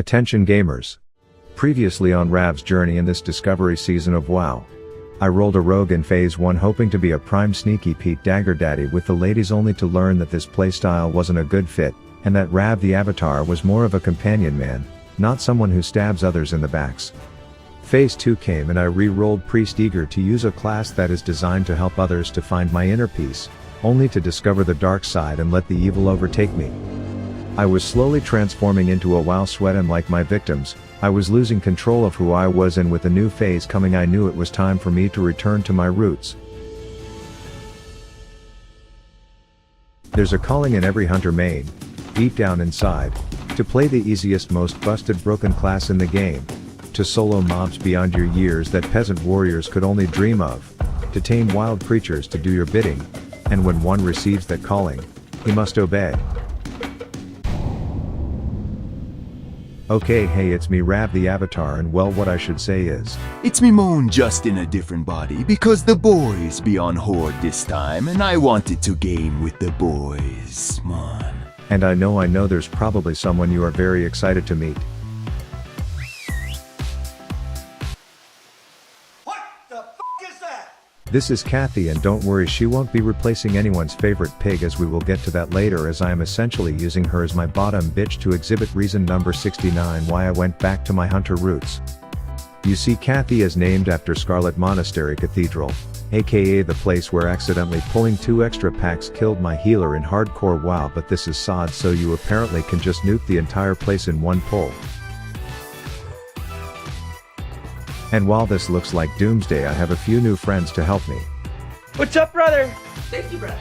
Attention gamers. Previously on Rav's journey in this discovery season of WoW. I rolled a rogue in phase 1 hoping to be a prime sneaky Pete Dagger Daddy with the ladies, only to learn that this playstyle wasn't a good fit, and that Rav the Avatar was more of a companion man, not someone who stabs others in the backs. Phase 2 came and I re-rolled Priest, eager to use a class that is designed to help others to find my inner peace, only to discover the dark side and let the evil overtake me. I was slowly transforming into a WoW sweat, and like my victims, I was losing control of who I was, and with a new phase coming I knew it was time for me to return to my roots. There's a calling in every hunter main, deep down inside, to play the easiest, most busted broken class in the game, to solo mobs beyond your years that peasant warriors could only dream of, to tame wild creatures to do your bidding, and when one receives that calling, he must obey. Okay, hey, it's me Rav the Avatar, and well, what I should say is, it's me Moon, just in a different body, because the boys be on Horde this time, and I wanted to game with the boys, man. And I know there's probably someone you are very excited to meet. This is Kathy, and don't worry, she won't be replacing anyone's favorite pig, as we will get to that later, as I am essentially using her as my bottom bitch to exhibit reason number 69 why I went back to my hunter roots. You see, Kathy is named after Scarlet Monastery Cathedral, aka the place where accidentally pulling 2 extra packs killed my healer in hardcore WoW, but this is SOD, so you apparently can just nuke the entire place in one pull. And while this looks like doomsday, I have a few new friends to help me. What's up, brother? Thank you, brother.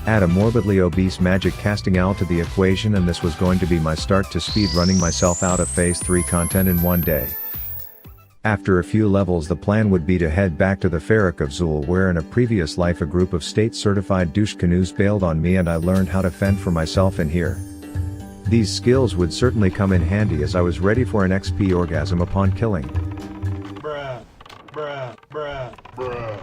Add a morbidly obese magic casting owl to the equation, and this was going to be my start to speed running myself out of phase 3 content in one day. After a few levels, the plan would be to head back to the Ferric of Zul, where in a previous life a group of state-certified douche canoes bailed on me and I learned how to fend for myself in here. These skills would certainly come in handy, as I was ready for an XP orgasm upon killing.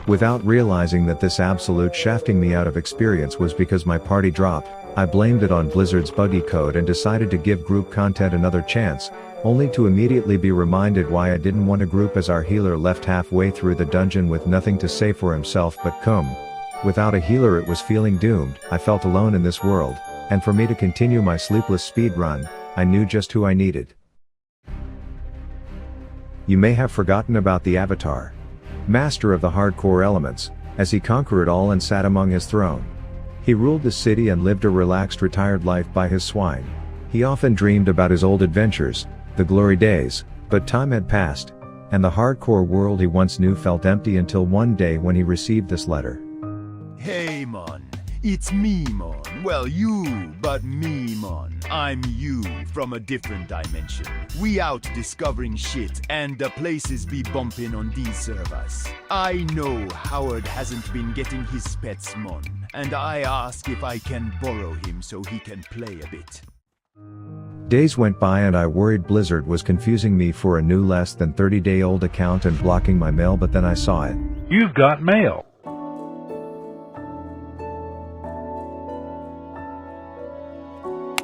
Without realizing that this absolute shafting me out of experience was because my party dropped, I blamed it on Blizzard's buggy code and decided to give group content another chance, only to immediately be reminded why I didn't want a group, as our healer left halfway through the dungeon with nothing to say for himself but come. Without a healer, it was feeling doomed. I felt alone in this world, and for me to continue my sleepless speed run, I knew just who I needed. You may have forgotten about the Avatar, master of the hardcore elements, as he conquered all and sat among his throne. He ruled the city and lived a relaxed, retired life by his swine. He often dreamed about his old adventures, the glory days, but time had passed, and the hardcore world he once knew felt empty until one day when he received this letter. Hey mon, it's me mon. Well, you, but me mon. I'm you from a different dimension. We out discovering shit, and the places be bumping on these servers. I know Howard hasn't been getting his pets mon, and I ask if I can borrow him so he can play a bit. Days went by and I worried Blizzard was confusing me for a new less than 30-day-old account and blocking my mail, but then I saw it. You've got mail.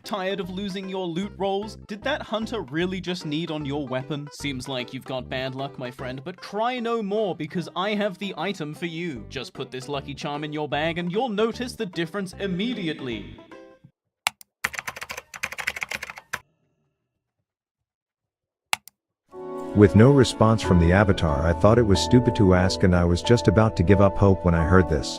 Tired of losing your loot rolls? Did that hunter really just need on your weapon? Seems like you've got bad luck, my friend, but cry no more, because I have the item for you. Just put this lucky charm in your bag and you'll notice the difference immediately. With no response from the Avatar, I thought it was stupid to ask, and I was just about to give up hope when I heard this.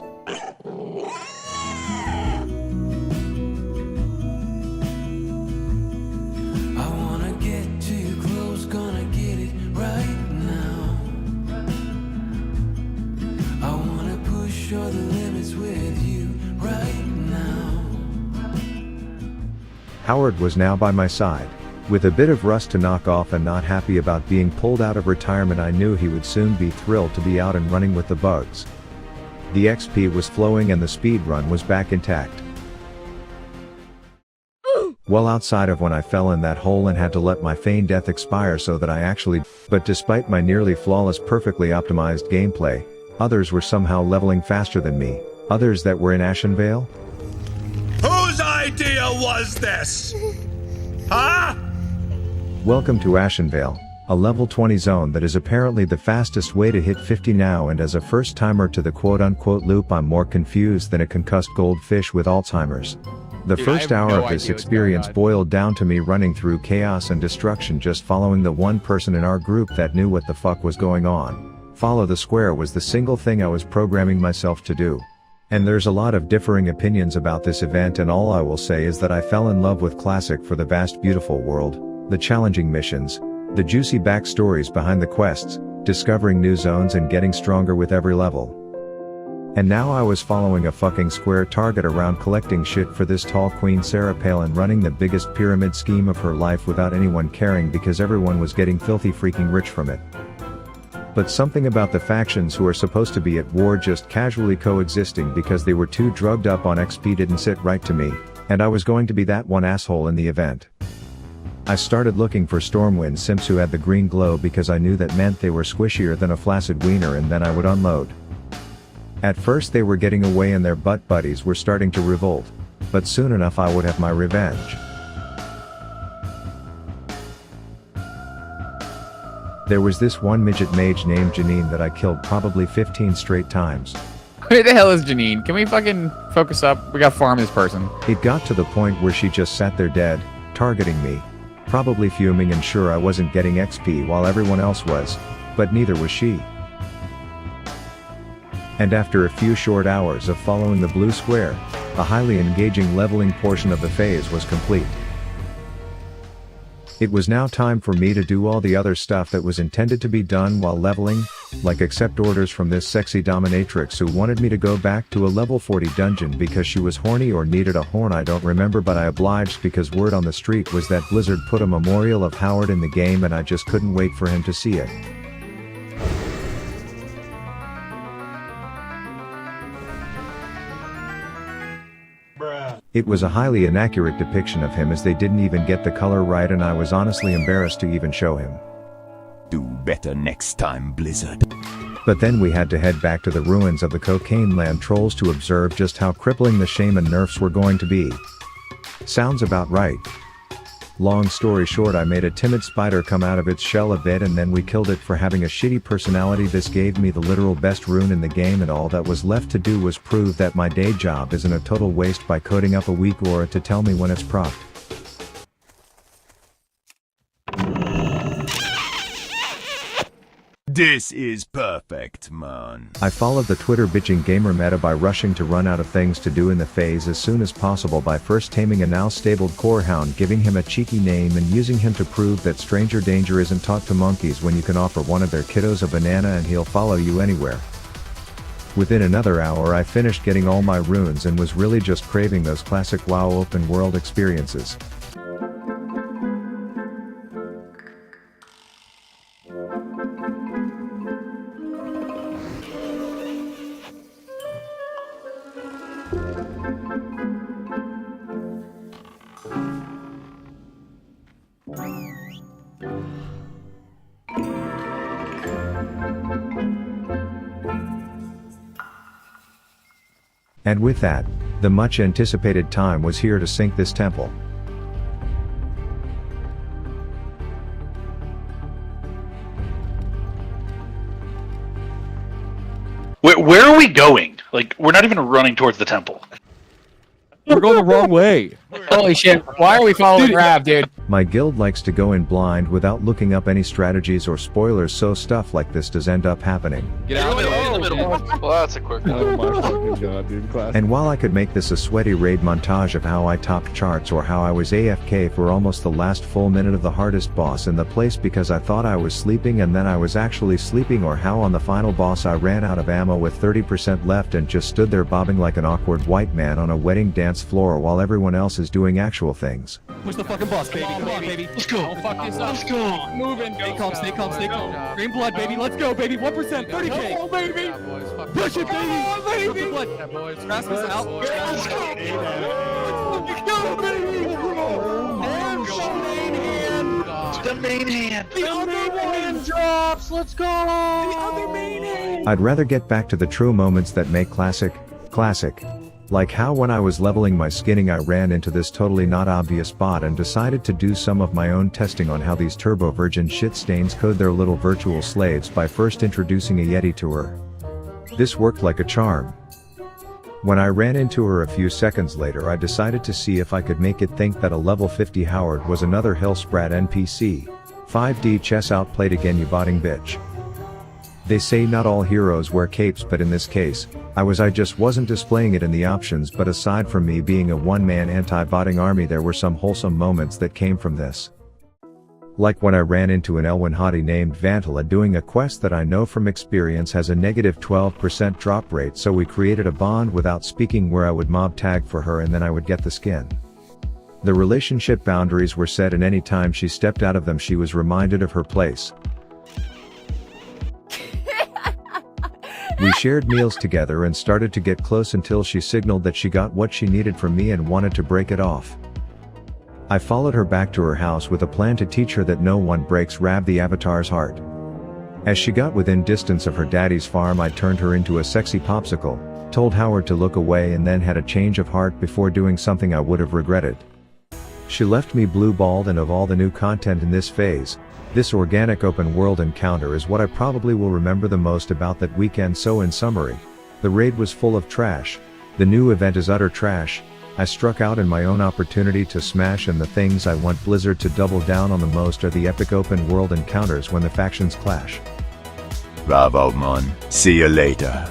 Howard was now by my side. With a bit of rust to knock off and not happy about being pulled out of retirement, I knew he would soon be thrilled to be out and running with the bugs. The XP was flowing and the speed run was back intact. Well, outside of when I fell in that hole and had to let my feigned death expire so that I actually. But despite my nearly flawless, perfectly optimized gameplay, others were somehow leveling faster than me, others that were in Ashenvale. Whose idea was this? Huh? Welcome to Ashenvale, a level 20 zone that is apparently the fastest way to hit 50 now, and as a first timer to the quote-unquote loop I'm more confused than a concussed goldfish with Alzheimer's. The first hour of this experience boiled down to me running through chaos and destruction, just following the one person in our group that knew what the fuck was going on. Follow the square was the single thing I was programming myself to do. And there's a lot of differing opinions about this event, and all I will say is that I fell in love with Classic for the vast beautiful world, the challenging missions, the juicy backstories behind the quests, discovering new zones and getting stronger with every level. And now I was following a fucking square target around collecting shit for this tall Queen Sarah Palin, running the biggest pyramid scheme of her life without anyone caring because everyone was getting filthy freaking rich from it. But something about the factions who are supposed to be at war just casually coexisting because they were too drugged up on XP didn't sit right to me, and I was going to be that one asshole in the event. I started looking for Stormwind simps who had the green glow because I knew that meant they were squishier than a flaccid wiener, and then I would unload. At first they were getting away and their butt buddies were starting to revolt, but soon enough I would have my revenge. There was this one midget mage named Janine that I killed probably 15 straight times. Who the hell is Janine? Can we fucking focus up? We gotta farm this person. It got to the point where she just sat there dead, targeting me. Probably fuming and sure I wasn't getting XP while everyone else was, but neither was she. And after a few short hours of following the blue square, a highly engaging leveling portion of the phase was complete. It was now time for me to do all the other stuff that was intended to be done while leveling, like accept orders from this sexy dominatrix who wanted me to go back to a level 40 dungeon because she was horny or needed a horn, I don't remember, but I obliged because word on the street was that Blizzard put a memorial of Howard in the game and I just couldn't wait for him to see it. It was a highly inaccurate depiction of him as they didn't even get the color right, and I was honestly embarrassed to even show him. Do better next time, Blizzard. But then we had to head back to the ruins of the Cocaine Land Trolls to observe just how crippling the shaman nerfs were going to be. Sounds about right. Long story short, I made a timid spider come out of its shell a bit and then we killed it for having a shitty personality. This gave me the literal best rune in the game, and all that was left to do was prove that my day job isn't a total waste by coding up a weak aura to tell me when it's procced. This is perfect, man. I followed the Twitter bitching gamer meta by rushing to run out of things to do in the phase as soon as possible by first taming a now stabled corehound, giving him a cheeky name and using him to prove that stranger danger isn't taught to monkeys when you can offer one of their kiddos a banana and he'll follow you anywhere. Within another hour I finished getting all my runes and was really just craving those classic WoW open world experiences. And with that, the much anticipated time was here to sink this temple. Where are we going? Like, we're not even running towards the temple. We're going the wrong way. Holy shit. Why are we following Rav, dude? My guild likes to go in blind without looking up any strategies or spoilers, so stuff like this does end up happening. Get out in the middle. Well, that's a quick one. Oh my fucking god, dude. Classic. And while I could make this a sweaty raid montage of how I topped charts or how I was AFK for almost the last full minute of the hardest boss in the place because I thought I was sleeping and then I was actually sleeping, or how on the final boss I ran out of ammo with 30% left and just stood there bobbing like an awkward white man on a wedding dance floor while everyone else is doing actual things. Push the fucking boss, baby. Come on, baby. Let's go. Oh, fuck this up. Let's go. Moving. Stay calm, stay calm, stay calm. Green blood, baby. Let's go, baby. 1%, 30k. Oh, baby. Push it, baby. Push the blood. Yeah, boys. Rasmus out. Let's go. Let's go, baby. The main hand. The other one drops. Let's go. The other main hand. I'd rather get back to the true moments that make classic, classic. Like how when I was leveling my skinning I ran into this totally not obvious bot and decided to do some of my own testing on how these turbo virgin shit stains code their little virtual slaves by first introducing a Yeti to her. This worked like a charm. When I ran into her a few seconds later I decided to see if I could make it think that a level 50 Howard was another Hellsprat NPC. 5D chess outplayed again you botting bitch. They say not all heroes wear capes, but in this case, I just wasn't displaying it in the options, but aside from me being a one-man anti-botting army there were some wholesome moments that came from this. Like when I ran into an Elwyn hottie named Vantala doing a quest that I know from experience has a negative 12% drop rate, so we created a bond without speaking where I would mob tag for her and then I would get the skin. The relationship boundaries were set and any time she stepped out of them she was reminded of her place. We shared meals together and started to get close until she signaled that she got what she needed from me and wanted to break it off. I followed her back to her house with a plan to teach her that no one breaks Rav the Avatar's heart. As she got within distance of her daddy's farm I turned her into a sexy popsicle, told Howard to look away and then had a change of heart before doing something I would have regretted. She left me blue-balled, and of all the new content in this phase, this organic open world encounter is what I probably will remember the most about that weekend. So in summary, the raid was full of trash, the new event is utter trash, I struck out in my own opportunity to smash, and the things I want Blizzard to double down on the most are the epic open world encounters when the factions clash. Bravo, mon. See you later.